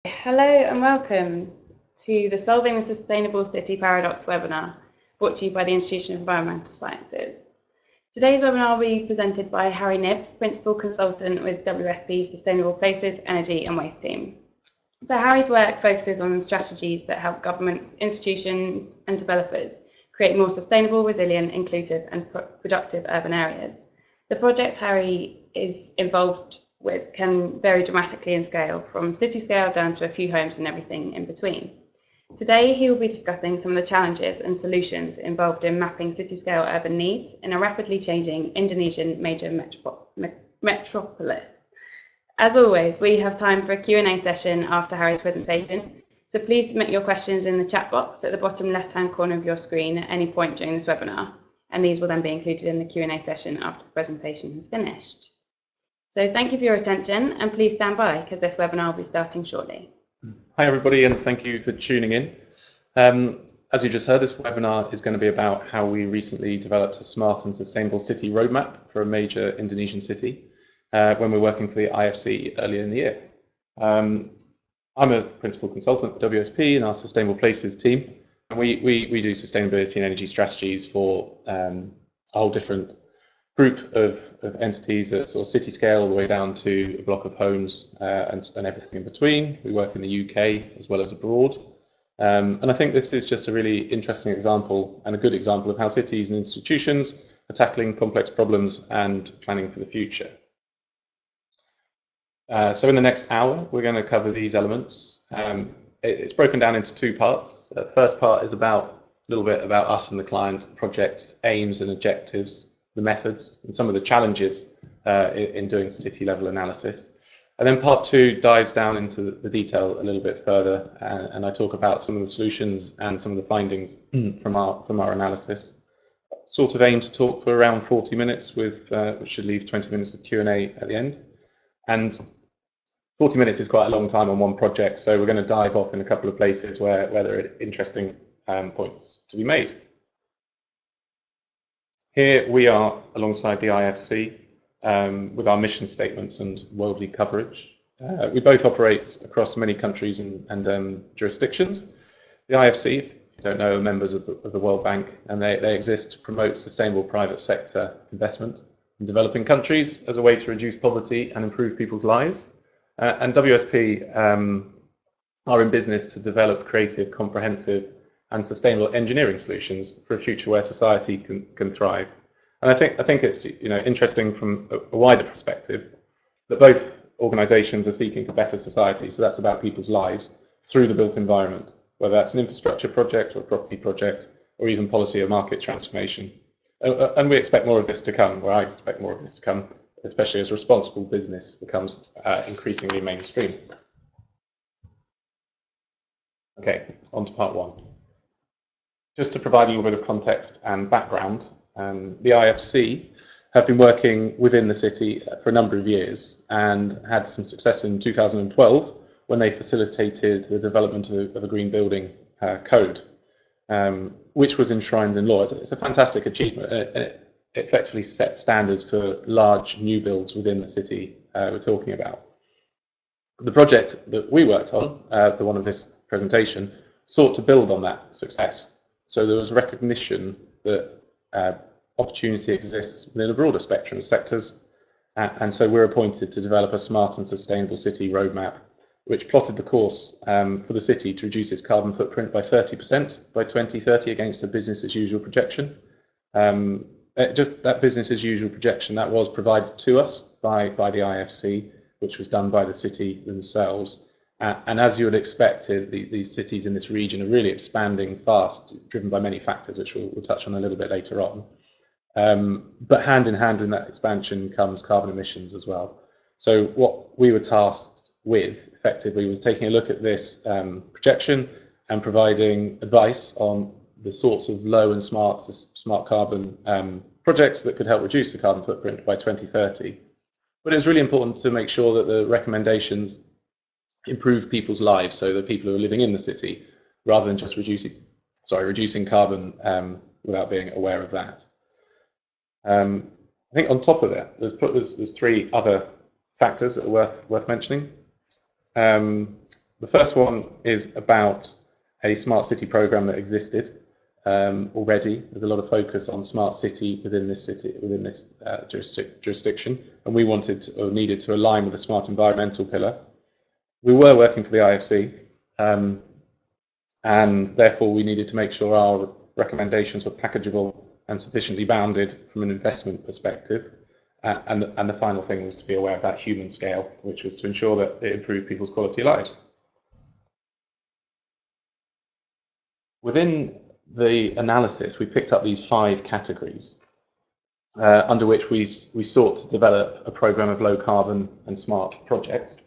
Hello and welcome to the Solving the Sustainable City Paradox webinar, brought to you by the Institution of Environmental Sciences. Today's webinar will be presented by Harry Knibb, Principal Consultant with WSP's Sustainable Places, Energy and Waste team. So Harry's work focuses on strategies that help governments, institutions and developers create more sustainable, resilient, inclusive and productive urban areas. The projects Harry is involved with can vary dramatically in scale, from city scale down to a few homes and everything in between. Today he will be discussing some of the challenges and solutions involved in mapping city scale urban needs in a rapidly changing Indonesian major metropolis. As always, we have time for a Q&A session after Harry's presentation, so please submit your questions in the chat box at the bottom left-hand corner of your screen at any point during this webinar, and these will then be included in the Q&A session after the presentation has finished. So thank you for your attention, and please stand by because this webinar will be starting shortly. Hi everybody, and thank you for tuning in. As you just heard, this webinar is going to be about how we recently developed a smart and sustainable city roadmap for a major Indonesian city when we were working for the IFC earlier in the year. I'm a principal consultant for WSP in our Sustainable Places team, and we do sustainability and energy strategies for a whole different group of entities at sort of city scale all the way down to a block of homes and everything in between. We work in the UK as well as abroad. And I think this is just a really interesting example and a good example of how cities and institutions are tackling complex problems and planning for the future. So in the next hour, we're going to cover these elements. It's broken down into two parts. The first part is a little bit about us and the client, the project's aims and objectives, the methods and some of the challenges in doing city level analysis. And then part two dives down into the detail a little bit further, and I talk about some of the solutions and some of the findings from our analysis. Sort of aim to talk for around 40 minutes, with which should leave 20 minutes of Q&A at the end. And 40 minutes is quite a long time on one project, so we're going to dive off in a couple of places where there are interesting points to be made. Here we are alongside the IFC with our mission statements and worldly coverage. We both operate across many countries and jurisdictions. The IFC, if you don't know, are members of the World Bank, and they exist to promote sustainable private sector investment in developing countries as a way to reduce poverty and improve people's lives. And WSP are in business to develop creative, comprehensive and sustainable engineering solutions for a future where society can thrive. And I think it's interesting from a wider perspective that both organisations are seeking to better society. So that's about people's lives through the built environment, whether that's an infrastructure project or a property project or even policy or market transformation. And we expect more of this to come, or I expect more of this to come, especially as responsible business becomes increasingly mainstream. Okay, on to part one. Just to provide a little bit of context and background, the IFC have been working within the city for a number of years and had some success in 2012 when they facilitated the development of a green building code, which was enshrined in law. It's a fantastic achievement. It effectively set standards for large new builds within the city we're talking about. The project that we worked on, the one of this presentation, sought to build on that success. So there was recognition that opportunity exists within a broader spectrum of sectors, and so we're appointed to develop a smart and sustainable city roadmap, which plotted the course for the city to reduce its carbon footprint by 30% by 2030 against a business as usual projection. Just that business as usual projection that was provided to us by the IFC, which was done by the city themselves. And as you would expect, these cities in this region are really expanding fast, driven by many factors, which we'll touch on a little bit later on. But hand in hand with that expansion comes carbon emissions as well. So what we were tasked with, effectively, was taking a look at this projection and providing advice on the sorts of low and smart carbon projects that could help reduce the carbon footprint by 2030. But it was really important to make sure that the recommendations improve people's lives, so that people who are living in the city, rather than just reducing carbon without being aware of that. I think on top of that, there's three other factors that are worth mentioning. The first one is about a smart city program that existed already. There's a lot of focus on smart city within this jurisdiction, and we wanted to, or needed to align with the smart environmental pillar. We were working for the IFC, and therefore we needed to make sure our recommendations were packageable and sufficiently bounded from an investment perspective. And the final thing was to be aware of that human scale, which was to ensure that it improved people's quality of lives. Within the analysis, we picked up these 5 categories under which we sought to develop a program of low carbon and smart projects.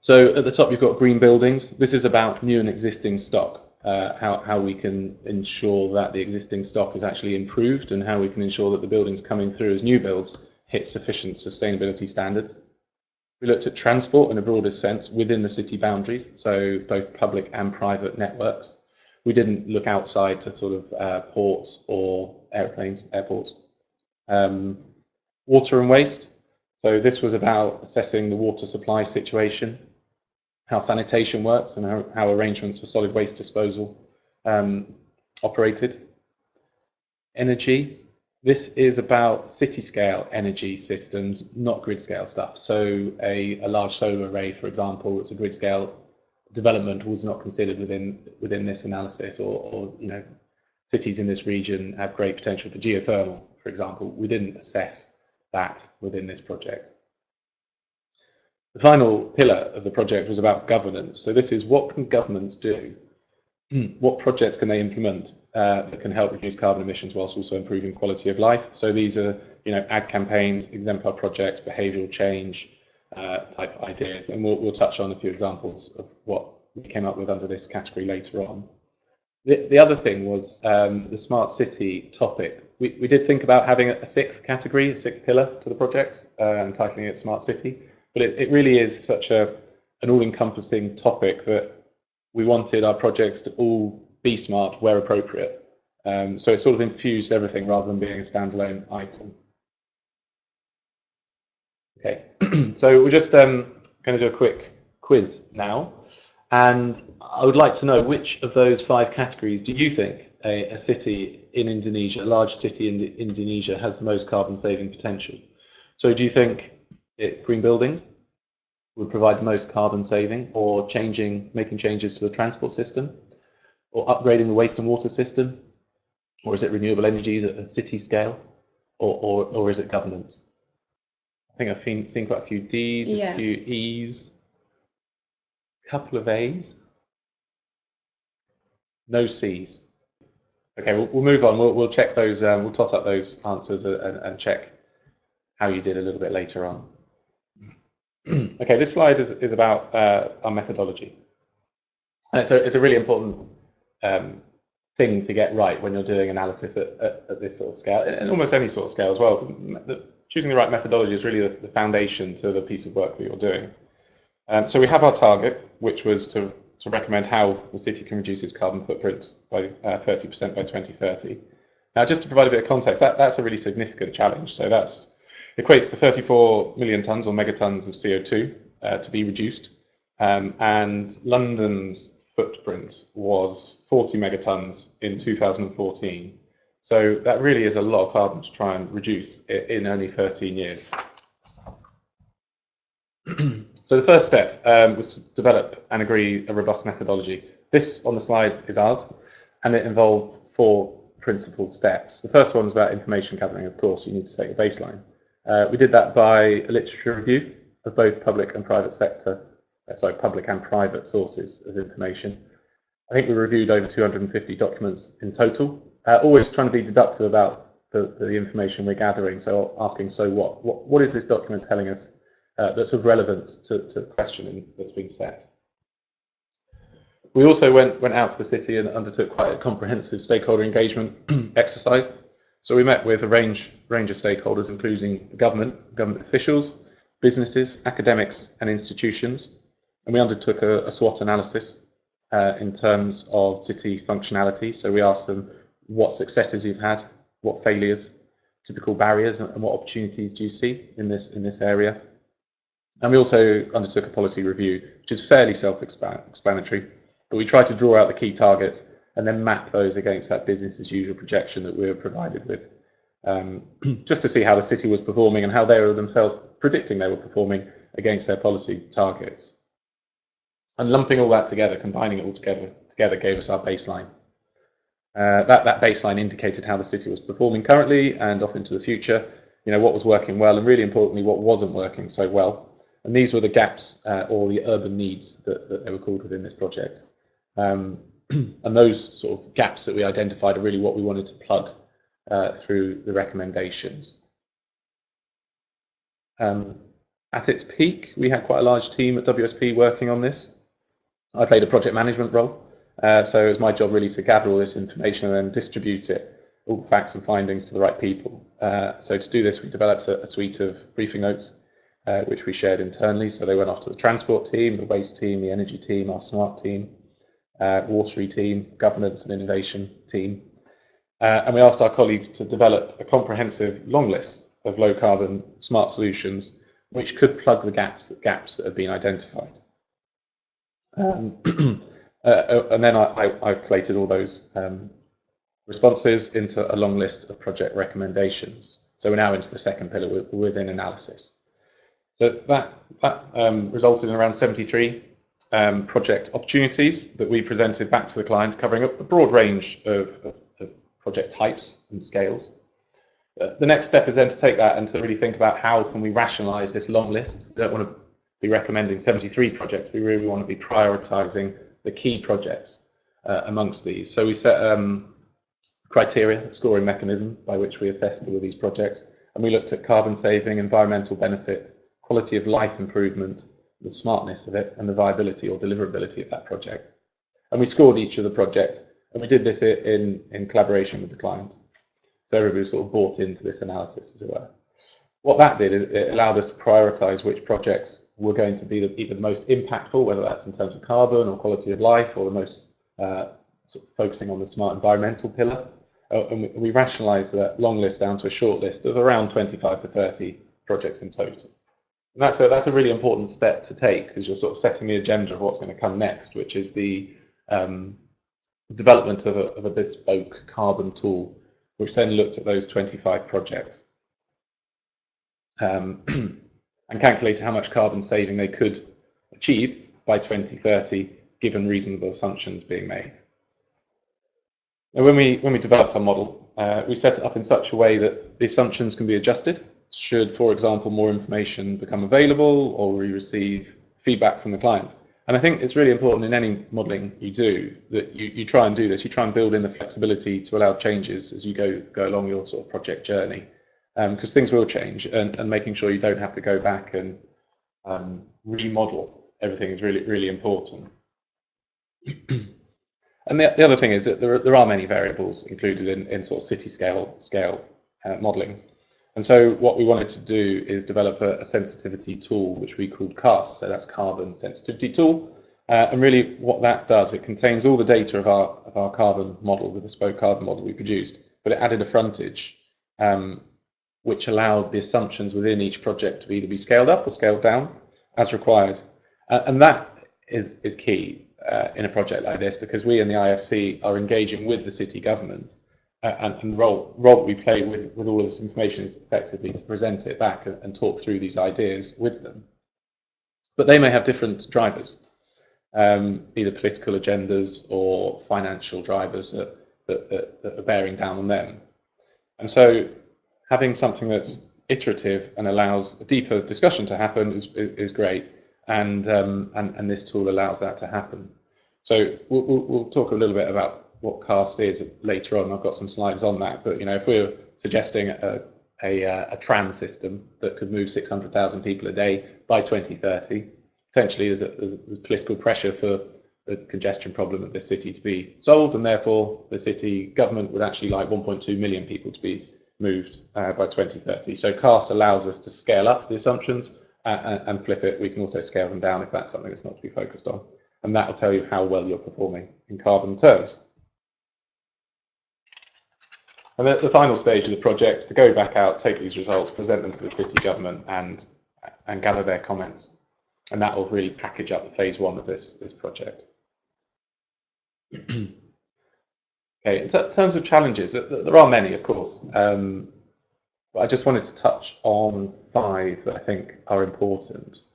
So at the top, you've got green buildings. This is about new and existing stock, how we can ensure that the existing stock is actually improved and how we can ensure that the buildings coming through as new builds hit sufficient sustainability standards. We looked at transport in a broader sense within the city boundaries, so both public and private networks. We didn't look outside to sort of ports or airports. Water and waste. So this was about assessing the water supply situation, how sanitation works, and how arrangements for solid waste disposal operated. Energy. This is about city-scale energy systems, not grid-scale stuff. So a large solar array, for example, it's a grid-scale development was not considered within this analysis, or cities in this region have great potential for geothermal, for example. We didn't assess that within this project. The final pillar of the project was about governance. So this is, what can governments do? What projects can they implement that can help reduce carbon emissions whilst also improving quality of life? So these are, ad campaigns, exemplar projects, behavioural change type ideas, and we'll touch on a few examples of what we came up with under this category later on. The other thing was the smart city topic. We did think about having a 6th category, a 6th pillar to the project, and titling it Smart City, but it really is such an all-encompassing topic that we wanted our projects to all be smart where appropriate. So it sort of infused everything rather than being a standalone item. Okay, so we're just going to do a quick quiz now, and I would like to know which of those 5 categories do you think a city in Indonesia, a large city in Indonesia, has the most carbon saving potential? So do you think green buildings would provide the most carbon saving, or making changes to the transport system, or upgrading the waste and water system, or is it renewable energies at a city scale, or is it governance? I think I've seen quite a few D's, a few E's, a couple of A's, no C's. Okay, we'll move on. We'll check those. We'll tot up those answers and check how you did a little bit later on. Okay, this slide is about our methodology. So it's a really important thing to get right when you're doing analysis at this sort of scale, and almost any sort of scale as well. Choosing the right methodology is really the foundation to the piece of work that you're doing. So we have our target, which was to recommend how the city can reduce its carbon footprint by 30% by 2030. Now, just to provide a bit of context, that's a really significant challenge. So that equates to 34 million tonnes or megatons of CO2 to be reduced. And London's footprint was 40 megatons in 2014. So that really is a lot of carbon to try and reduce in only 13 years. So the first step was to develop and agree a robust methodology. This on the slide is ours, and it involved 4 principal steps. The first one was about information gathering. Of course, you need to set your baseline. We did that by a literature review of both public and private sources of information. I think we reviewed over 250 documents in total, always trying to be deductive about the information we're gathering. So asking, so what is this document telling us that's of relevance to the question that's been set? We also went out to the city and undertook quite a comprehensive stakeholder engagement exercise. So we met with a range of stakeholders, including the government officials, businesses, academics, and institutions. And we undertook a SWOT analysis in terms of city functionality. So we asked them what successes you've had, what failures, typical barriers, and what opportunities do you see in this area. And we also undertook a policy review, which is fairly self-explanatory, but we tried to draw out the key targets and then map those against that business as usual projection that we were provided with, just to see how the city was performing and how they were themselves predicting they were performing against their policy targets. And lumping all that together, combining it all together gave us our baseline. That baseline indicated how the city was performing currently and off into the future, what was working well and really importantly what wasn't working so well. And these were the gaps or the urban needs that they were called within this project. And those sort of gaps that we identified are really what we wanted to plug through the recommendations. At its peak, we had quite a large team at WSP working on this. I played a project management role, so it was my job really to gather all this information and then distribute it, all the facts and findings to the right people. So to do this, we developed a suite of briefing notes, which we shared internally. So they went off to the transport team, the waste team, the energy team, our smart team, watery team, governance and innovation team. And we asked our colleagues to develop a comprehensive long list of low carbon smart solutions which could plug the gaps that have been identified. And then I collated all those responses into a long list of project recommendations. So we're now into the second pillar within analysis. So that resulted in around 73 project opportunities that we presented back to the client, covering a broad range of project types and scales. The next step is then to take that and to really think about how can we rationalize this long list. We don't want to be recommending 73 projects, we really want to be prioritizing the key projects amongst these. So we set criteria, a scoring mechanism by which we assessed all of these projects, and we looked at carbon saving, environmental benefit, quality of life improvement, the smartness of it, and the viability or deliverability of that project. And we scored each of the project, and we did this in collaboration with the client. So everybody sort of bought into this analysis, as it were. What that did is it allowed us to prioritize which projects were going to be either the most impactful, whether that's in terms of carbon or quality of life, or the most sort of focusing on the smart environmental pillar. And we rationalized that long list down to a short list of around 25 to 30 projects in total. And that's a really important step to take, because you're sort of setting the agenda of what's going to come next, which is the development of a bespoke carbon tool, which then looked at those 25 projects and calculated how much carbon saving they could achieve by 2030, given reasonable assumptions being made. Now, when we developed our model, we set it up in such a way that the assumptions can be adjusted should, for example, more information become available or we receive feedback from the client. And I think it's really important in any modelling you do that you try and do this. You try and build in the flexibility to allow changes as you go along your sort of project journey, because things will change, and making sure you don't have to go back and remodel everything is really, really important. And the other thing is that there are many variables included in sort of city scale modelling. And so what we wanted to do is develop a sensitivity tool, which we called CAST, so that's Carbon Sensitivity Tool. And really what that does, it contains all the data of our carbon model, the bespoke carbon model we produced, but it added a frontage, which allowed the assumptions within each project to either be scaled up or scaled down as required. And that is key in a project like this, because we in the IFC are engaging with the city government. And the role that we play with all of this information is effectively to present it back and talk through these ideas with them. But they may have different drivers, either political agendas or financial drivers that are bearing down on them. And so having something that's iterative and allows a deeper discussion to happen is great. And this tool allows that to happen. So we'll talk a little bit about what CAST is later on. I've got some slides on that, but if we're suggesting a tram system that could move 600,000 people a day by 2030, potentially there's political pressure for the congestion problem of the city to be solved, and therefore the city government would actually like 1.2 million people to be moved by 2030. So CAST allows us to scale up the assumptions and flip it. We can also scale them down if that's something that's not to be focused on, and that will tell you how well you're performing in carbon terms. And the final stage of the project is to go back out, take these results, present them to the city government, and and gather their comments. And that will really package up the phase 1 of this project. Okay, in terms of challenges, there are many, of course, but I just wanted to touch on 5 that I think are important.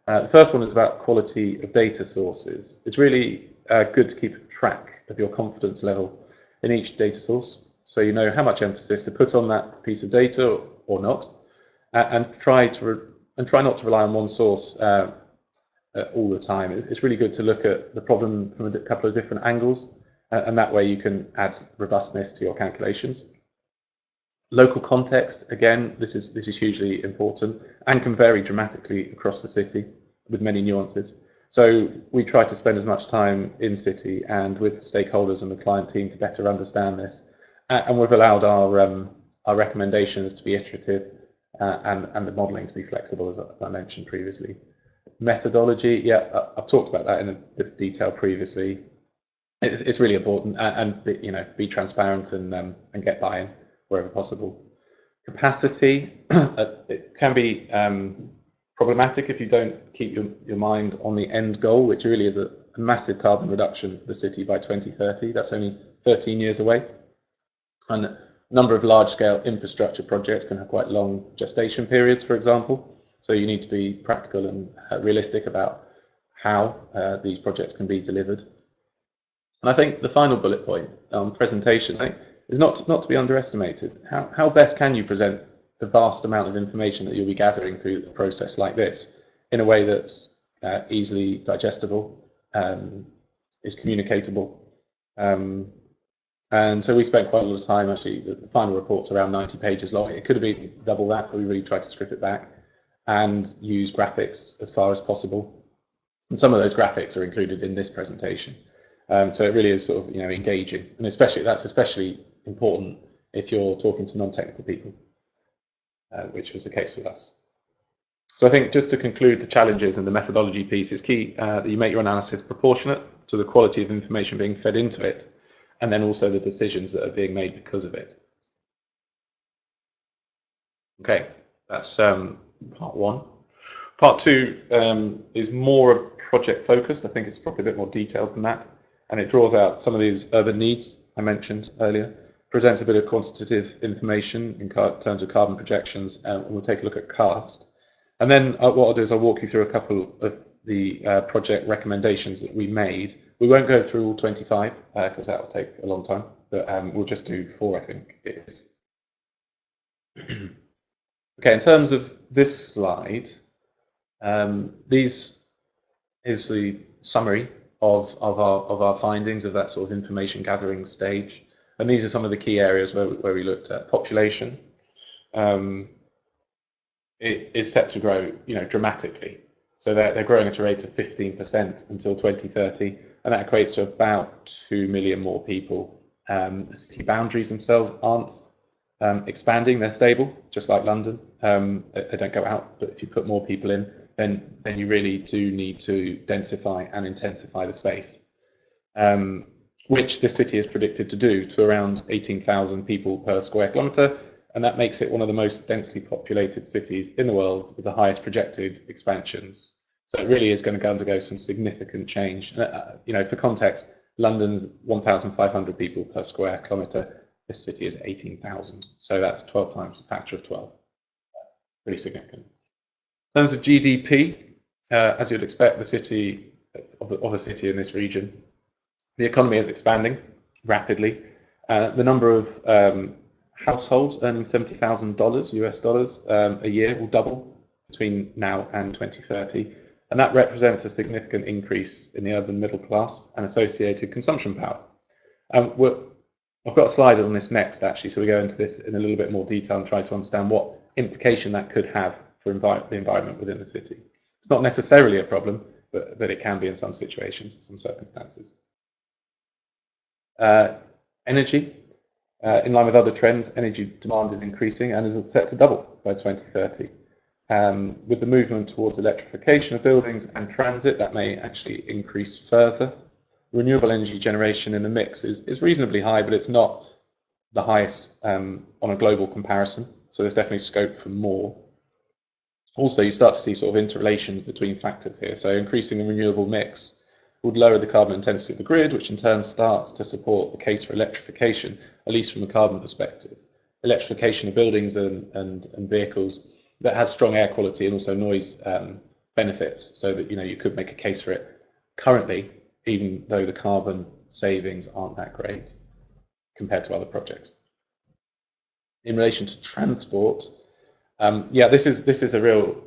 The first one is about quality of data sources. It's really good to keep track of your confidence level in each data source, so you know how much emphasis to put on that piece of data or not, and try not to rely on one source all the time. It's really good to look at the problem from a couple of different angles, and that way you can add robustness to your calculations. Local context, again, this is hugely important and can vary dramatically across the city with many nuances. So we try to spend as much time in city and with stakeholders and the client team to better understand this, and we've allowed our recommendations to be iterative and the modelling to be flexible, as I mentioned previously. Methodology, yeah, I've talked about that in a bit of detail previously. It's really important, and be transparent and get buy-in wherever possible. Capacity, it can be problematic if you don't keep your mind on the end goal, which really is a massive carbon reduction for the city by 2030. That's only 13 years away. And a number of large-scale infrastructure projects can have quite long gestation periods, for example. So you need to be practical and realistic about how these projects can be delivered. And I think the final bullet point on presentation is not to be underestimated. How best can you present the vast amount of information that you'll be gathering through a process like this in a way that's easily digestible, is communicatable. And so we spent quite a lot of time, actually, the final report's around 90 pages long. It could have been double that, but we really tried to strip it back and use graphics as far as possible. And some of those graphics are included in this presentation. So it really is sort of engaging, and that's especially important if you're talking to non-technical people, which was the case with us. So I think just to conclude, the challenges and the methodology piece is key, that you make your analysis proportionate to the quality of information being fed into it, and then also the decisions that are being made because of it. Okay, that's part 1. Part 2 is more project focused. I think it's probably a bit more detailed than that, and it draws out some of these urban needs I mentioned earlier, presents a bit of quantitative information in terms of carbon projections, and we'll take a look at CAST. And then what I'll do is I'll walk you through a couple of the project recommendations that we made. We won't go through all 25 because that will take a long time, but we'll just do 4, I think it is. Okay, in terms of this slide, these is the summary of our findings of that sort of information gathering stage, and these are some of the key areas where we looked at. Population it is set to grow dramatically, so they're growing at a rate of 15% until 2030, and that equates to about 2 million more people. The city boundaries themselves aren't expanding, they're stable, just like London. They don't go out, but if you put more people in, then you really do need to densify and intensify the space, which the city is predicted to do to around 18,000 people per square kilometre, and that makes it one of the most densely populated cities in the world with the highest projected expansions. So it really is going to undergo some significant change. For context, London's 1,500 people per square kilometre. This city is 18,000, so that's 12 times, a factor of 12. Pretty significant. In terms of GDP, as you'd expect, the city of a city in this region, the economy is expanding rapidly. The number of households earning $70,000 US dollars a year will double between now and 2030, and that represents a significant increase in the urban middle class and associated consumption power. I've got a slide on this next, actually, so we go into this in a little bit more detail and try to understand what implication that could have for the environment within the city. It's not necessarily a problem, but it can be in some situations, in some circumstances. Energy, in line with other trends, energy demand is increasing and is set to double by 2030. With the movement towards electrification of buildings and transit, that may actually increase further. Renewable energy generation in the mix is reasonably high, but it's not the highest on a global comparison, so there's definitely scope for more. Also, you start to see sort of interrelations between factors here. So increasing the renewable mix would lower the carbon intensity of the grid, which in turn starts to support the case for electrification, at least from a carbon perspective. Electrification of buildings and vehicles that has strong air quality and also noise benefits, so that you could make a case for it currently, even though the carbon savings aren't that great compared to other projects. In relation to transport, yeah, this is a real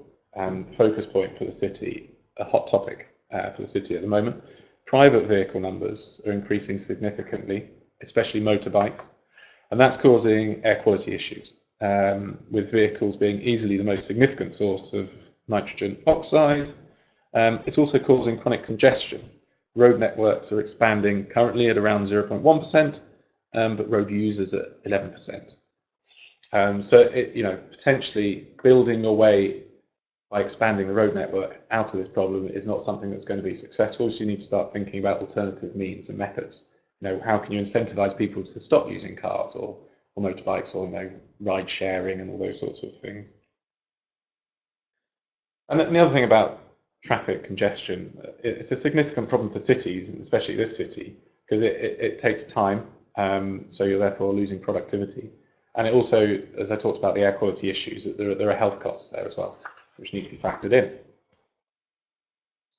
focus point for the city, a hot topic for the city at the moment. Private vehicle numbers are increasing significantly, especially motorbikes, and that's causing air quality issues, with vehicles being easily the most significant source of nitrogen oxide. It's also causing chronic congestion. Road networks are expanding currently at around 0.1%, but road users at 11%. So potentially building a way by expanding the road network out of this problem is not something that's going to be successful. So you need to start thinking about alternative means and methods. How can you incentivize people to stop using cars or motorbikes or ride sharing and all those sorts of things. And the other thing about traffic congestion, it's a significant problem for cities, and especially this city, because it takes time, so you're therefore losing productivity. And it also, as I talked about the air quality issues, there are health costs there as well, which need to be factored in.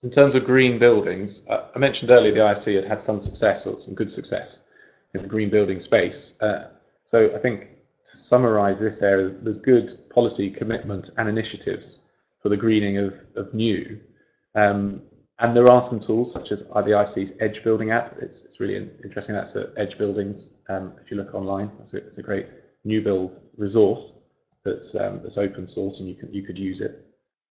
In terms of green buildings, I mentioned earlier the IFC had some success, or some good success, in the green building space. So I think to summarise this area, there's good policy commitment and initiatives for the greening of new. And there are some tools, such as the IFC's Edge Building app. It's really interesting. That's at Edge Buildings. If you look online, it's a great new build resource that's open source, and you could use it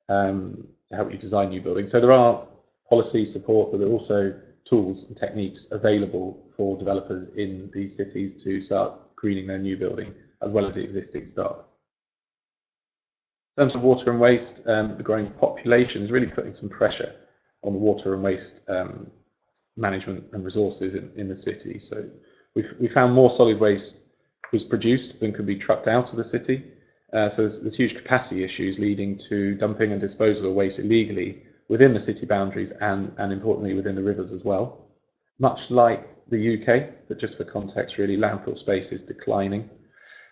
to help you design new buildings. So there are policy support, but there are also tools and techniques available for developers in these cities to start greening their new building, as well as the existing stock. In terms of water and waste, the growing population is really putting some pressure on the water and waste management and resources in the city. So we found more solid waste was produced than could be trucked out of the city. So there's huge capacity issues leading to dumping and disposal of waste illegally within the city boundaries and importantly within the rivers as well. Much like the UK, but just for context really, landfill space is declining.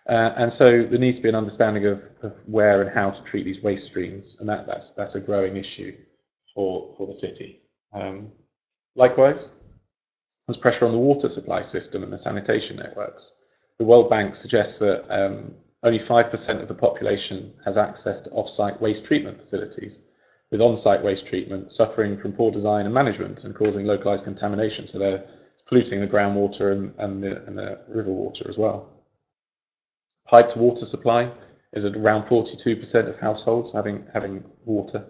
And so there needs to be an understanding of where and how to treat these waste streams, and that's a growing issue for the city. Likewise, there's pressure on the water supply system and the sanitation networks. The World Bank suggests that only 5% of the population has access to off-site waste treatment facilities, with on-site waste treatment suffering from poor design and management and causing localized contamination. So they're polluting the groundwater and the river water as well. Piped water supply is at around 42% of households having water,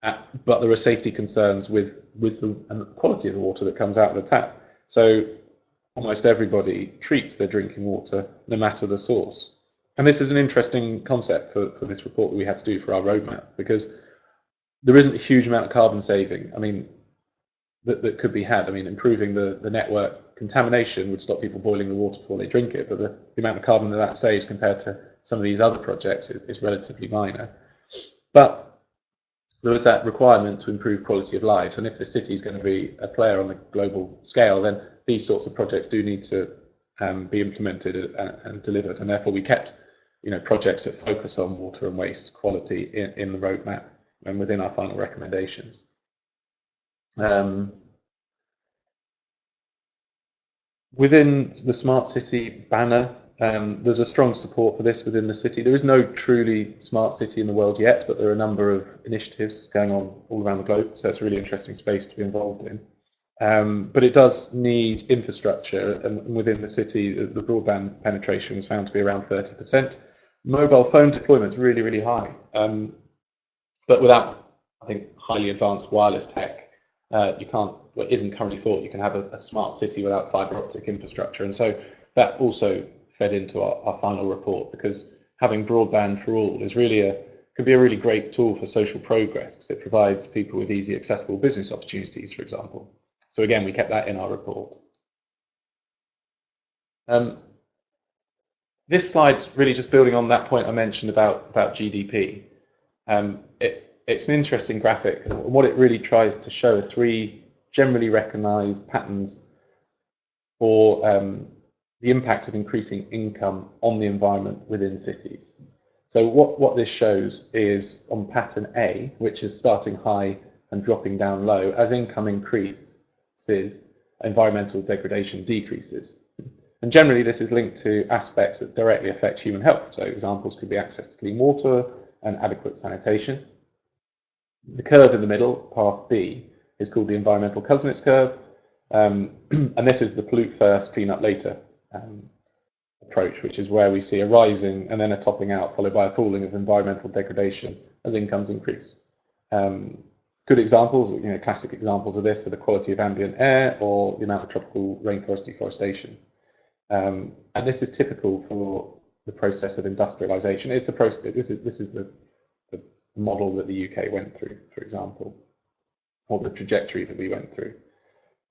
but there are safety concerns with the quality of the water that comes out of the tap. So almost everybody treats their drinking water, no matter the source. And this is an interesting concept for this report that we had to do for our roadmap, because there isn't a huge amount of carbon saving, that could be had. Improving the network contamination would stop people boiling the water before they drink it, but the amount of carbon that saves compared to some of these other projects is relatively minor. But there is that requirement to improve quality of lives, and if the city is going to be a player on the global scale, then these sorts of projects do need to be implemented and delivered, and therefore we kept projects that focus on water and waste quality in the roadmap and within our final recommendations. Within the Smart City banner, there's a strong support for this within the city. There is no truly smart city in the world yet, but there are a number of initiatives going on all around the globe, so it's a really interesting space to be involved in. But it does need infrastructure, and within the city, the broadband penetration was found to be around 30%. Mobile phone deployment is really, really high, but without, I think, highly advanced wireless tech, you can't, what isn't currently thought, you can have a smart city without fibre optic infrastructure. And so that also fed into our final report, because having broadband for all is really could be a really great tool for social progress, because it provides people with easy accessible business opportunities, for example. So again, we kept that in our report. This slide's really just building on that point I mentioned about GDP. It's an interesting graphic, and what it really tries to show are three generally recognized patterns for the impact of increasing income on the environment within cities. So what this shows is on pattern A, which is starting high and dropping down low, as income increases, environmental degradation decreases. And generally this is linked to aspects that directly affect human health. So examples could be access to clean water and adequate sanitation. The curve in the middle, path B, is called the environmental coordinates curve. And this is the pollute first, clean up later approach, which is where we see a rising and then a topping out, followed by a falling of environmental degradation as incomes increase. Good examples, classic examples of this are the quality of ambient air or the amount of tropical rainforest deforestation. And this is typical for the process of industrialization. It's the process. This is the model that the UK went through, for example, or the trajectory that we went through.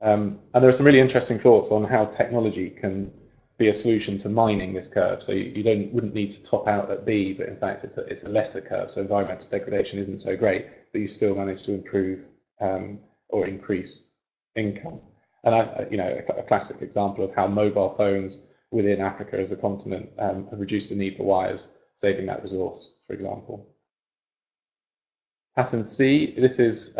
And there are some really interesting thoughts on how technology can be a solution to mining this curve. So you wouldn't need to top out at B, but in fact it's a lesser curve. So environmental degradation isn't so great, but you still manage to improve or increase income. And a classic example of how mobile phones within Africa as a continent have reduced the need for wires, saving that resource, for example. Pattern C, this is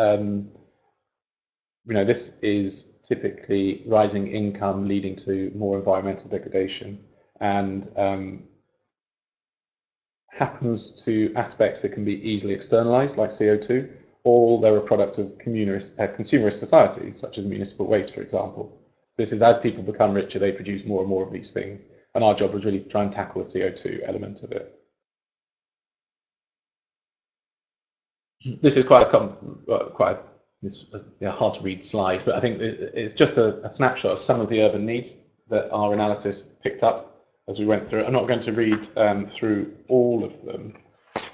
this is typically rising income leading to more environmental degradation, and happens to aspects that can be easily externalized, like CO2, or they're a product of consumerist societies, such as municipal waste, for example. So this is as people become richer, they produce more and more of these things, and our job was really to try and tackle the CO2 element of it. This is quite a hard to read slide, but I think it's just a snapshot of some of the urban needs that our analysis picked up as we went through. I'm not going to read through all of them,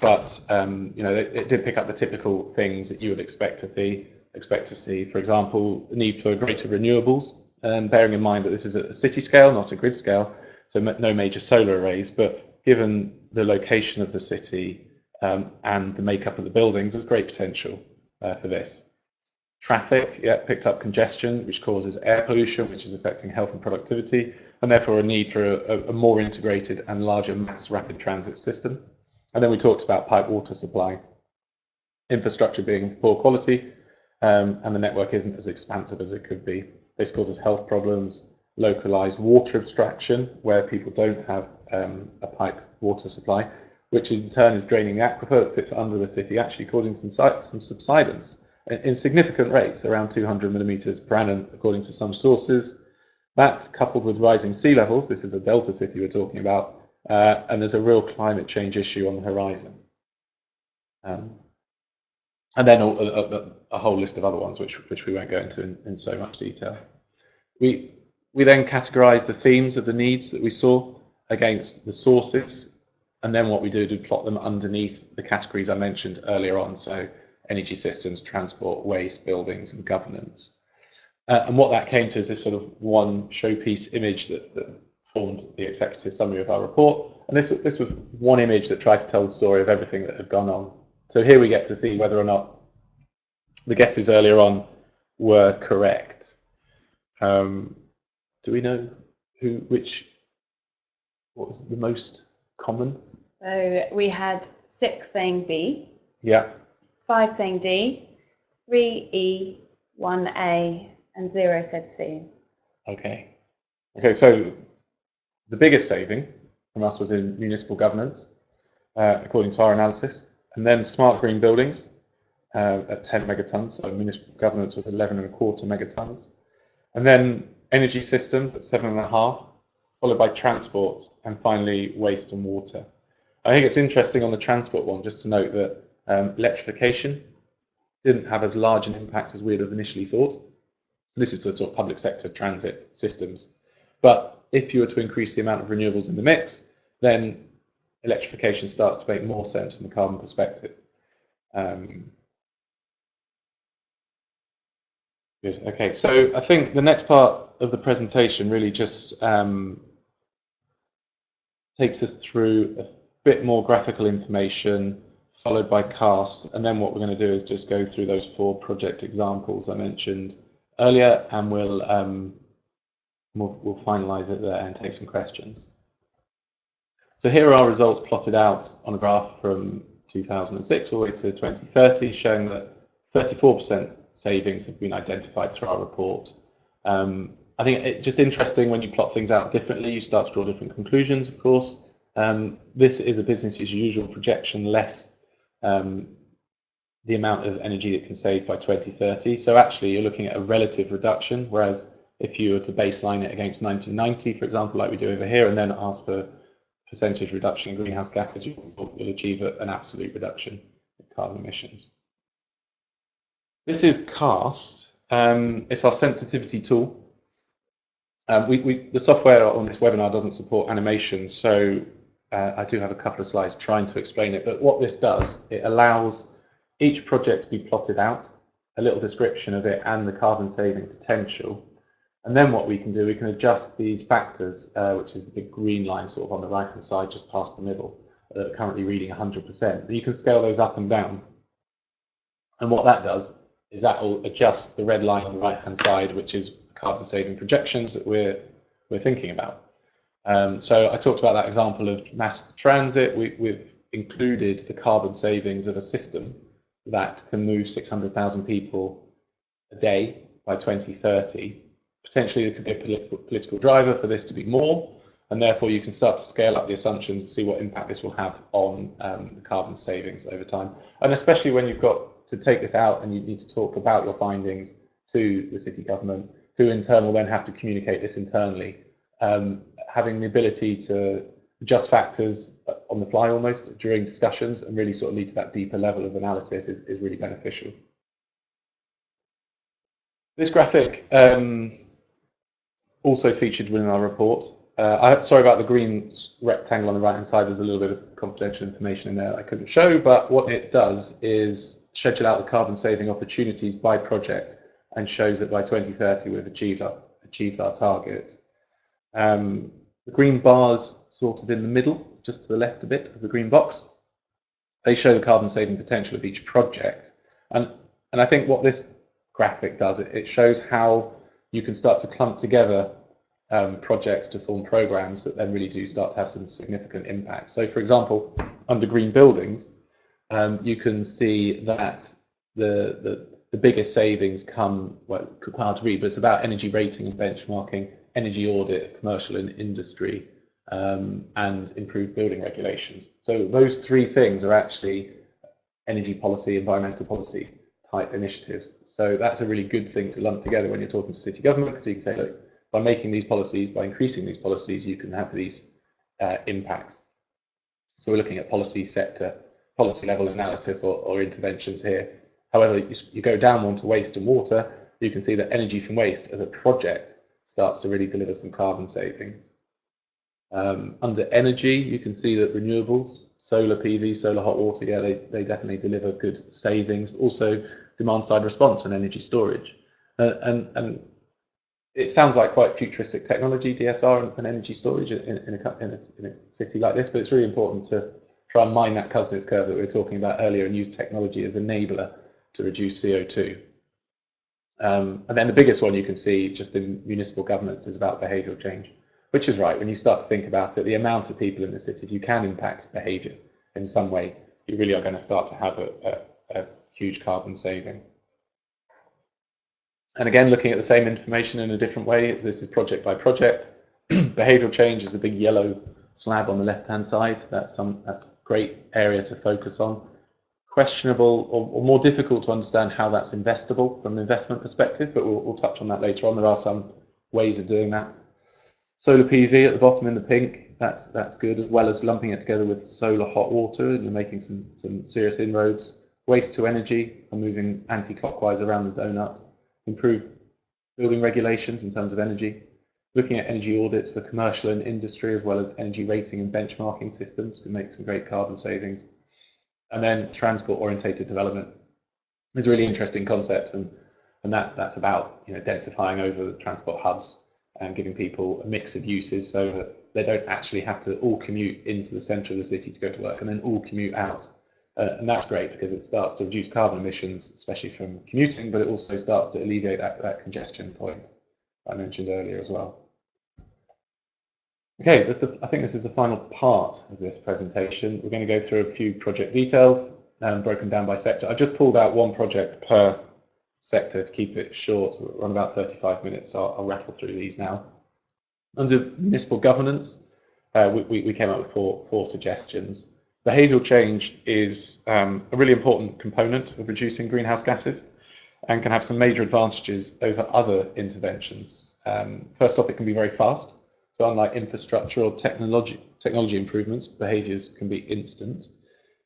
but it did pick up the typical things that you would expect to see. For example, the need for greater renewables, bearing in mind that this is at a city scale, not a grid scale, so no major solar arrays. But given the location of the city and the makeup of the buildings, there's great potential for this. Traffic, picked up congestion, which causes air pollution, which is affecting health and productivity, and therefore a need for a more integrated and larger mass rapid transit system. And then we talked about pipe water supply, infrastructure being poor quality, and the network isn't as expansive as it could be. This causes health problems, localized water abstraction, where people don't have a pipe water supply, which in turn is draining the aquifer that sits under the city, actually causing some subsidence in significant rates, around 200 millimeters per annum, according to some sources. That's coupled with rising sea levels. This is a delta city we're talking about, and there's a real climate change issue on the horizon. And then a whole list of other ones, which we won't go into in so much detail. We then categorise the themes of the needs that we saw against the sources, and then what we do is plot them underneath the categories I mentioned earlier on. So energy systems, transport, waste, buildings, and governance. And what that came to is this sort of one showpiece image that formed the executive summary of our report. And this was one image that tried to tell the story of everything that had gone on. So here we get to see whether or not the guesses earlier on were correct. Do we know what was the most common? So we had 6 saying B. Yeah. 5 saying D, 3 E, 1 A, and 0 said C. Okay, so the biggest saving from us was in municipal governance, according to our analysis, and then smart green buildings at 10 megatons, so municipal governance was 11.25 megatons, and then energy systems at 7.5, followed by transport, and finally waste and water. I think it's interesting on the transport one, just to note that electrification didn't have as large an impact as we'd have initially thought. This is for sort of public sector transit systems. But if you were to increase the amount of renewables in the mix, then electrification starts to make more sense from a carbon perspective. Good. Okay, so I think the next part of the presentation really just takes us through a bit more graphical information followed by cast, and then what we're going to do is just go through those 4 project examples I mentioned earlier, and we'll finalise it there and take some questions. So here are our results plotted out on a graph from 2006 all the way to 2030, showing that 34% savings have been identified through our report. I think it's just interesting when you plot things out differently, you start to draw different conclusions, of course. This is a business as usual projection, less the amount of energy it can save by 2030. So actually you're looking at a relative reduction, whereas if you were to baseline it against 1990, for example, like we do over here, and then ask for percentage reduction in greenhouse gases, you'll achieve an absolute reduction in carbon emissions. This is CAST. It's our sensitivity tool. The software on this webinar doesn't support animation, so I do have a couple of slides trying to explain it. But what this does, it allows each project to be plotted out, a little description of it and the carbon saving potential. And then what we can do, we can adjust these factors, which is the big green line sort of on the right-hand side, just past the middle, currently reading 100%. But you can scale those up and down. And what that does is that will adjust the red line on the right-hand side, which is carbon saving projections that we're thinking about. So I talked about that example of mass transit. We've included the carbon savings of a system that can move 600,000 people a day by 2030. Potentially there could be a political driver for this to be more, and therefore you can start to scale up the assumptions and see what impact this will have on the carbon savings over time. And especially when you've got to take this out and you need to talk about your findings to the city government, who in turn will then have to communicate this internally. Having the ability to adjust factors on the fly almost during discussions and really sort of lead to that deeper level of analysis is really beneficial. This graphic also featured within our report. Sorry about the green rectangle on the right hand side, there's a little bit of confidential information in there I couldn't show, but what it does is schedule out the carbon saving opportunities by project and shows that by 2030 we've achieved our target. The green bars sort of in the middle, just to the left a bit of the green box, they show the carbon saving potential of each project. And I think what this graphic does, it shows how you can start to clump together projects to form programs that then really do start to have some significant impact. So for example, under green buildings, you can see that the biggest savings come, well, hard to read, but it's about energy rating and benchmarking, energy audit, commercial and industry, and improved building regulations. So those 3 things are actually energy policy, environmental policy type initiatives. So that's a really good thing to lump together when you're talking to city government, because you can say, look, by making these policies, by increasing these policies, you can have these impacts. So we're looking at policy sector, policy level analysis or interventions here. However, you go down one to waste and water, you can see that energy from waste as a project starts to really deliver some carbon savings. Under energy, you can see that renewables, solar PV, solar hot water, yeah, they definitely deliver good savings, but also demand side response and energy storage. And it sounds like quite futuristic technology, DSR and energy storage in a city like this, but it's really important to try and mine that Kuznets curve that we were talking about earlier and use technology as an enabler to reduce CO2. And then the biggest one you can see just in municipal governments is about behavioural change, which is right. When you start to think about it, the amount of people in the city, if you can impact behaviour in some way, you really are going to start to have a huge carbon saving. And again, looking at the same information in a different way, this is project by project. Behavioural change is a big yellow slab on the left-hand side. That's a great area to focus on. Questionable or more difficult to understand how that's investable from an investment perspective, but we'll touch on that later on. There are some ways of doing that. Solar PV at the bottom in the pink, that's good, as well as lumping it together with solar hot water, and you're making some serious inroads. Waste to energy, and moving anti-clockwise around the donut. Improve building regulations in terms of energy. Looking at energy audits for commercial and industry, as well as energy rating and benchmarking systems, can make some great carbon savings. And then transport-orientated development is a really interesting concept, and that's about densifying over the transport hubs and giving people a mix of uses so that they don't actually have to all commute into the centre of the city to go to work and then all commute out And that's great because it starts to reduce carbon emissions, especially from commuting, but it also starts to alleviate that congestion point I mentioned earlier as well. Okay, I think this is the final part of this presentation. We're going to go through a few project details broken down by sector. I've just pulled out one project per sector to keep it short. We're on about 35 minutes, so I'll rattle through these now. Under municipal governance, we came up with four suggestions. Behavioural change is a really important component of reducing greenhouse gases and can have some major advantages over other interventions. First off, it can be very fast. So unlike infrastructure or technology improvements, behaviours can be instant.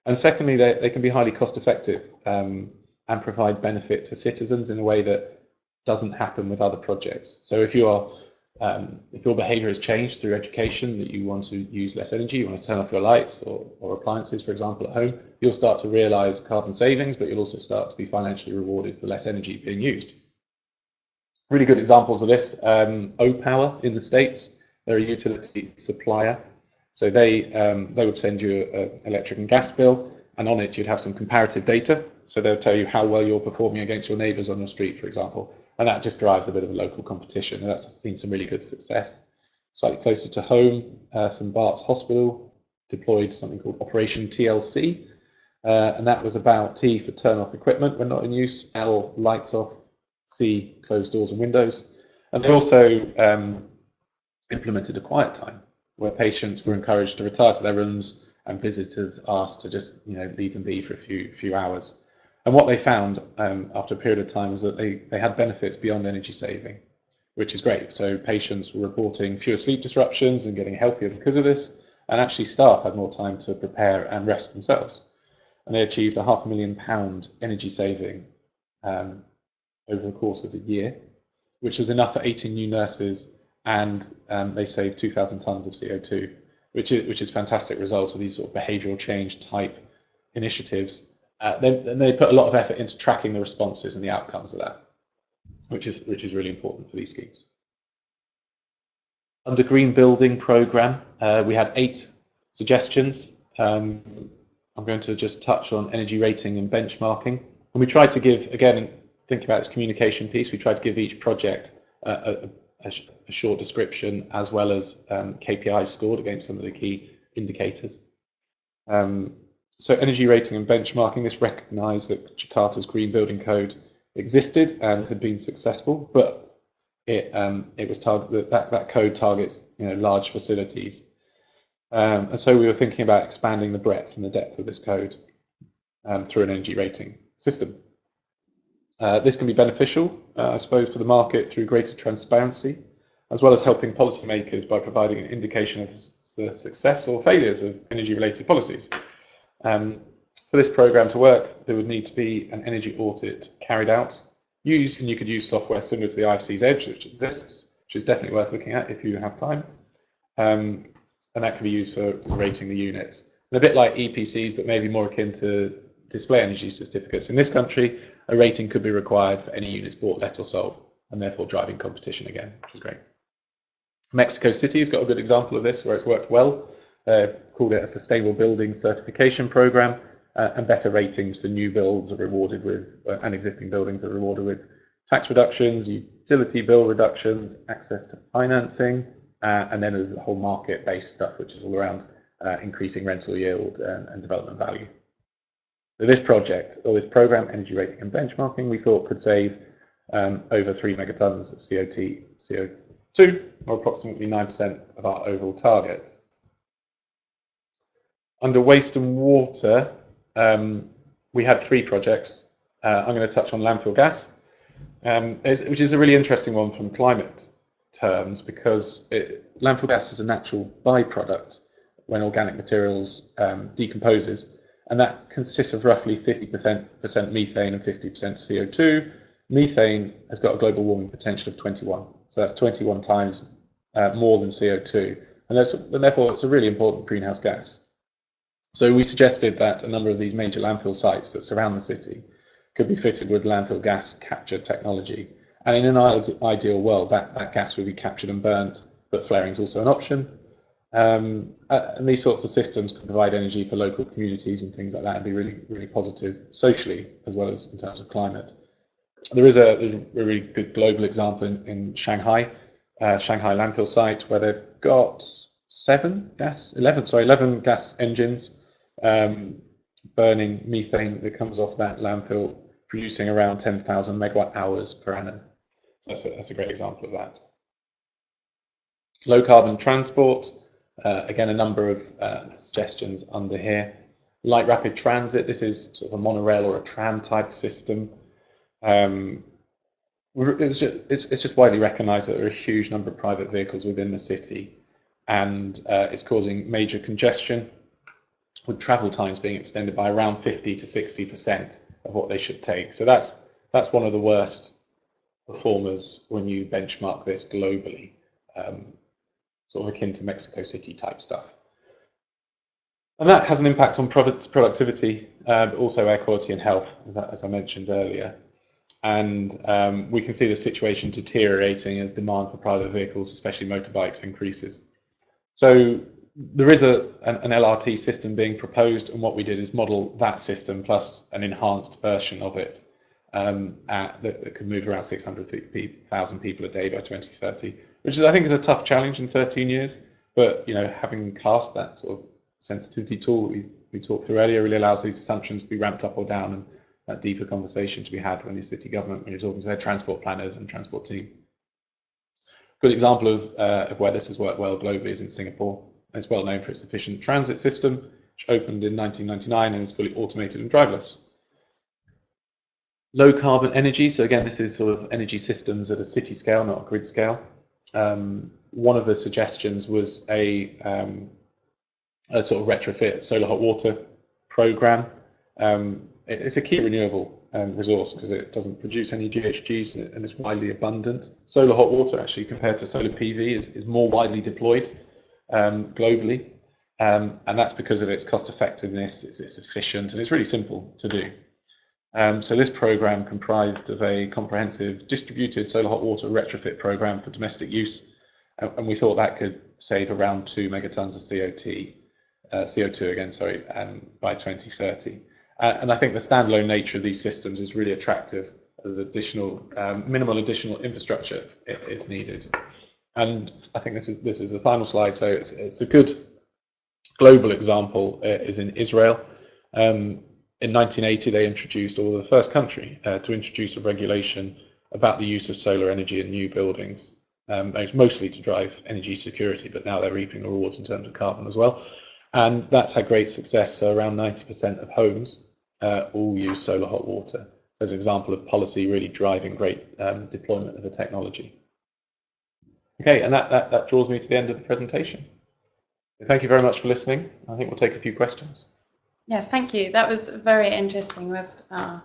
And secondly, they can be highly cost effective and provide benefit to citizens in a way that doesn't happen with other projects. So if your behaviour has changed through education, that you want to use less energy, you want to turn off your lights or appliances, for example, at home, you'll start to realise carbon savings, but you'll also start to be financially rewarded for less energy being used. Really good examples of this, O-Power in the States. They're a utility supplier. So they would send you an electric and gas bill, and on it you'd have some comparative data. So they'll tell you how well you're performing against your neighbours on your street, for example. And that just drives a bit of a local competition. And that's seen some really good success. Slightly closer to home, St Bart's Hospital deployed something called Operation TLC. And that was about T for turn off equipment when not in use, L lights off, C close doors and windows. And they also implemented a quiet time where patients were encouraged to retire to their rooms and visitors asked to just leave them be for a few hours. And what they found after a period of time was that they had benefits beyond energy saving, which is great. So patients were reporting fewer sleep disruptions and getting healthier because of this, and actually staff had more time to prepare and rest themselves. And they achieved a £500,000 energy saving over the course of the year, which was enough for 18 new nurses, and they saved 2,000 tonnes of CO2, which is fantastic results of these sort of behavioural change type initiatives. They put a lot of effort into tracking the responses and the outcomes of that, which is really important for these schemes. Under Green Building Programme, we had 8 suggestions. I'm going to just touch on energy rating and benchmarking. And we tried to give, again, think about this communication piece, we tried to give each project a short description as well as KPIs scored against some of the key indicators. So energy rating and benchmarking, this recognised that Jakarta's Green Building Code existed and had been successful, but it was that code targets large facilities, and so we were thinking about expanding the breadth and the depth of this code through an energy rating system. This can be beneficial, I suppose, for the market through greater transparency, as well as helping policymakers by providing an indication of the success or failures of energy-related policies. For this programme to work, there would need to be an energy audit carried out, and you could use software similar to the IFC's Edge, which exists, which is definitely worth looking at if you have time. And that can be used for rating the units. And a bit like EPCs, but maybe more akin to display energy certificates. In this country, a rating could be required for any units bought, let or sold, and therefore driving competition again, which is great. Mexico City has got a good example of this where it's worked well. Called it a Sustainable Building Certification Program, and better ratings for new builds are rewarded with, and existing buildings are rewarded with tax reductions, utility bill reductions, access to financing, and then there's the whole market-based stuff, which is all around increasing rental yield and development value. So this project, or this program, energy rating and benchmarking, we thought could save over 3 megatons of CO2, or approximately 9% of our overall targets. Under waste and water, we had 3 projects. I'm going to touch on landfill gas, which is a really interesting one from climate terms, because landfill gas is a natural byproduct when organic materials decomposes, and that consists of roughly 50% methane and 50% CO2. Methane has got a global warming potential of 21, so that's 21 times more than CO2, and therefore it's a really important greenhouse gas. So we suggested that a number of these major landfill sites that surround the city could be fitted with landfill gas capture technology. And in an ideal world, that gas would be captured and burnt, but flaring is also an option. And these sorts of systems can provide energy for local communities and things like that, and be really, really positive socially as well as in terms of climate. There's a really good global example in Shanghai, Shanghai landfill site, where they've got 11 gas engines burning methane that comes off that landfill, producing around 10,000 megawatt hours per annum. So that's a great example of that. Low carbon transport, again, a number of suggestions under here. Light rapid transit, this is sort of a monorail or a tram type system. It's just widely recognised that there are a huge number of private vehicles within the city, and it's causing major congestion, with travel times being extended by around 50 to 60% of what they should take. So that's one of the worst performers when you benchmark this globally, sort of akin to Mexico City type stuff. And that has an impact on productivity, but also air quality and health, as I mentioned earlier. And we can see the situation deteriorating as demand for private vehicles, especially motorbikes, increases. So there is an LRT system being proposed, and what we did is model that system plus an enhanced version of it that could move around 600,000 people a day by 2030, which I think is a tough challenge in 13 years. But having cast that sort of sensitivity tool we talked through earlier really allows these assumptions to be ramped up or down, and that deeper conversation to be had when you're city government, when you're talking to their transport planners and transport team. Good example of where this has worked well globally is in Singapore. It's well known for its efficient transit system, which opened in 1999 and is fully automated and driverless. Low carbon energy, so again, this is sort of energy systems at a city scale, not a grid scale. One of the suggestions was a sort of retrofit solar hot water program. It's a key renewable resource because it doesn't produce any GHGs and it's widely abundant. Solar hot water, actually, compared to solar PV, is more widely deployed globally, and that's because of its cost effectiveness, it's efficient, and it's really simple to do. So this program comprised of a comprehensive distributed solar hot water retrofit program for domestic use, and we thought that could save around 2 megatons of CO2 again, by 2030. And I think the standalone nature of these systems is really attractive as minimal additional infrastructure is needed. And I think this is the final slide. So it's a good global example is in Israel. In 1980, they introduced, or the first country to introduce a regulation about the use of solar energy in new buildings. Mostly to drive energy security, but now they're reaping the rewards in terms of carbon as well. And that's had great success. So around 90% of homes all use solar hot water. As an example of policy really driving great deployment of the technology. Okay, and that draws me to the end of the presentation. Thank you very much for listening. I think we'll take a few questions. Yeah, thank you. That was a very interesting webinar.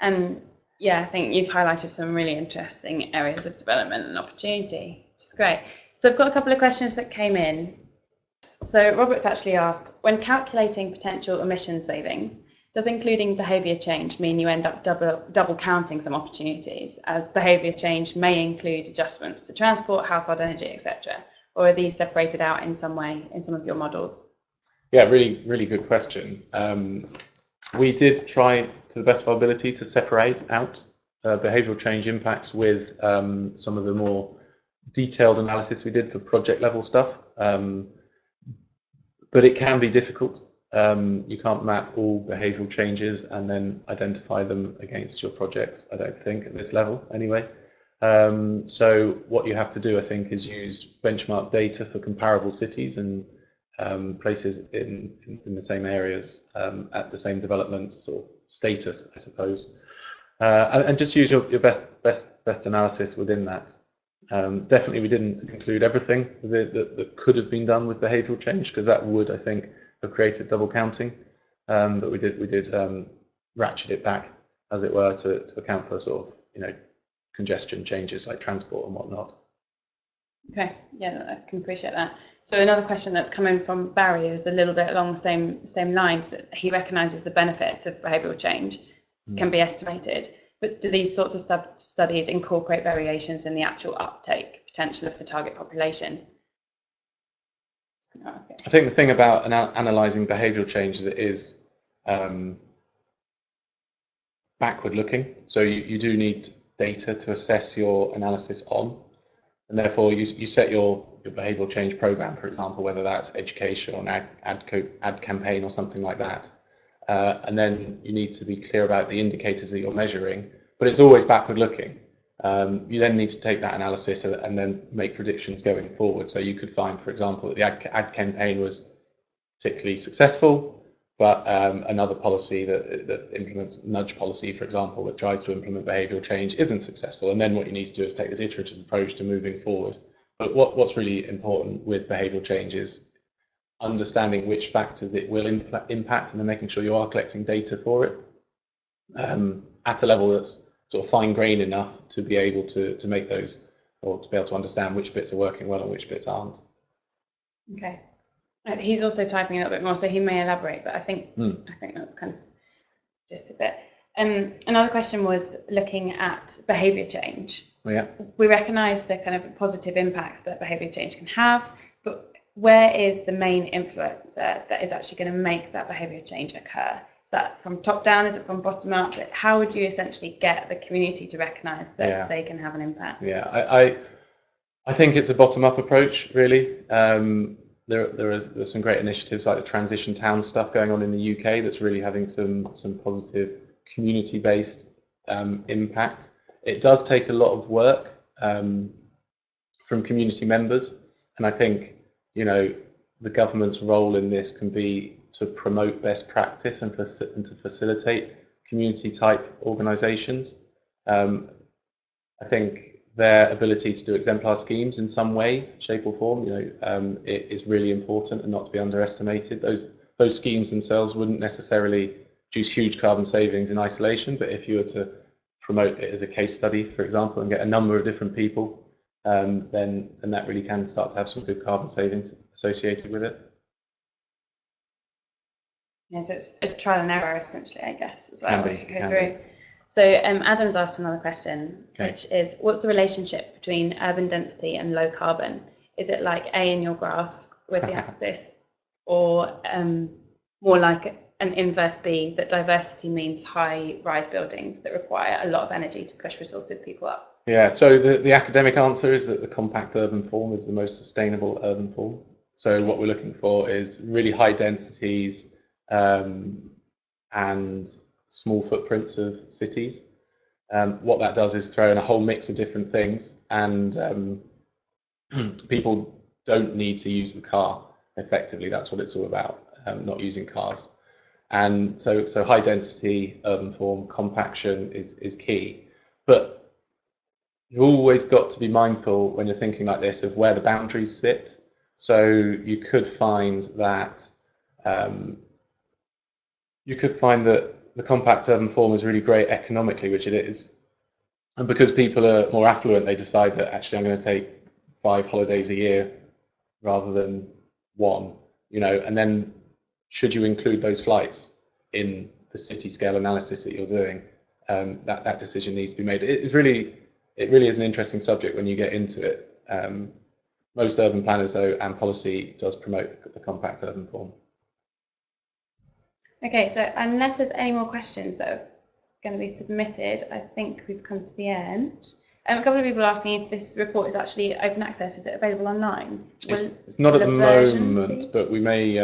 And yeah, I think you've highlighted some really interesting areas of development and opportunity, which is great. So I've got a couple of questions that came in. So Robert's actually asked, when calculating potential emission savings, does including behaviour change mean you end up double counting some opportunities, as behaviour change may include adjustments to transport, household energy, etc.? Or are these separated out in some way in some of your models? Yeah, really, really good question. We did try to the best of our ability to separate out behavioural change impacts with some of the more detailed analysis we did for project level stuff. But it can be difficult. You can't map all behavioural changes and then identify them against your projects, I don't think, at this level anyway. So what you have to do, I think, is use benchmark data for comparable cities and places in the same areas at the same development sort of status, I suppose, and just use your best analysis within that. Definitely, we didn't include everything that could have been done with behavioural change, because that would, I think, have created double counting. But we did ratchet it back, as it were, to account for sort of congestion changes like transport and whatnot. Okay, yeah, I can appreciate that. So another question that's coming from Barry is a little bit along the same lines, that he recognises the benefits of behavioural change can be estimated, but do these sorts of studies incorporate variations in the actual uptake potential of the target population? I think the thing about analysing behavioural change is it is backward looking. So you do need data to assess your analysis on, and therefore you set your behavioural change programme, for example, whether that's education or an ad campaign or something like that. And then you need to be clear about the indicators that you're measuring, but it's always backward looking. You then need to take that analysis and then make predictions going forward. So you could find, for example, that the ad campaign was particularly successful, but another policy that implements nudge policy, for example, that tries to implement behavioural change isn't successful. And then what you need to do is take this iterative approach to moving forward. But what's really important with behavioural change is understanding which factors it will impact and then making sure you are collecting data for it at a level that's sort of fine-grained enough to be able to make those, or to be able to understand which bits are working well and which bits aren't. Okay. He's also typing a little bit more, so he may elaborate, but I think that's kind of just a bit. Another question was looking at behaviour change. Yeah. We recognise the kind of positive impacts that behaviour change can have, but where is the main influencer that is actually going to make that behaviour change occur? Is that from top down? Is it from bottom up? How would you essentially get the community to recognise that they can have an impact? Yeah, I think it's a bottom up approach, really. There's some great initiatives like the Transition Town stuff going on in the UK that's really having some positive community-based impact. It does take a lot of work from community members, and I think the government's role in this can be to promote best practice and to facilitate community-type organisations. I think their ability to do exemplar schemes in some way, shape or form, it is really important and not to be underestimated. Those schemes themselves wouldn't necessarily produce huge carbon savings in isolation, but if you were to promote it as a case study, for example, and get a number of different people, then that really can start to have some good carbon savings associated with it. Yeah, so it's a trial and error essentially, I guess, as well as you go through. Be. So Adam's asked another question, which is, what's the relationship between urban density and low carbon? Is it like A in your graph with the axis, or more like an inverse B, that diversity means high-rise buildings that require a lot of energy to push resources people up? Yeah, so the academic answer is that the compact urban form is the most sustainable urban form. So what we're looking for is really high densities and small footprints of cities. What that does is throw in a whole mix of different things, and people don't need to use the car effectively. That's what it's all about, not using cars. And so high density urban form, compaction is key. But you've always got to be mindful when you're thinking like this of where the boundaries sit. So you could find that the compact urban form is really great economically, which it is. And because people are more affluent, they decide that actually I'm going to take 5 holidays a year rather than 1, and then should you include those flights in the city scale analysis that you're doing, that decision needs to be made. It really is an interesting subject when you get into it. Most urban planners, though, and policy does promote the compact urban form. Okay, so unless there's any more questions that are going to be submitted, I think we've come to the end. A couple of people are asking if this report is actually open access. Is it available online? It's not at the moment, but we may.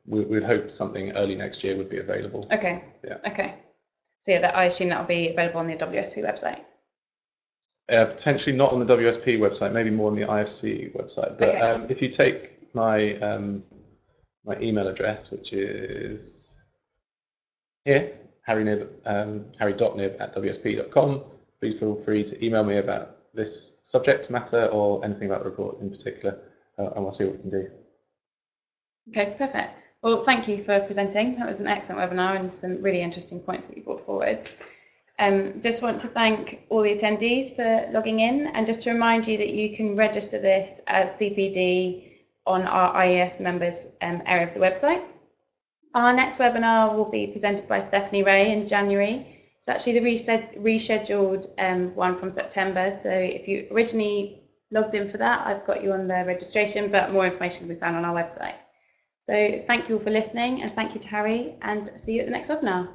We'd hope something early next year would be available. Okay. Yeah. Okay. So yeah, I assume that will be available on the WSP website. Potentially not on the WSP website, maybe more on the IFC website. But okay. If you take my my email address, which is here, harry.knibb@wsp.com. Please feel free to email me about this subject matter or anything about the report in particular, and we'll see what we can do. Okay, perfect. Well, thank you for presenting. That was an excellent webinar and some really interesting points that you brought forward. Just want to thank all the attendees for logging in, and just to remind you that you can register this as CPD on our IES members area of the website. Our next webinar will be presented by Stephanie Ray in January. It's actually the rescheduled one from September. So if you originally logged in for that, I've got you on the registration, but more information will be found on our website. So thank you all for listening, and thank you to Harry, and see you at the next webinar.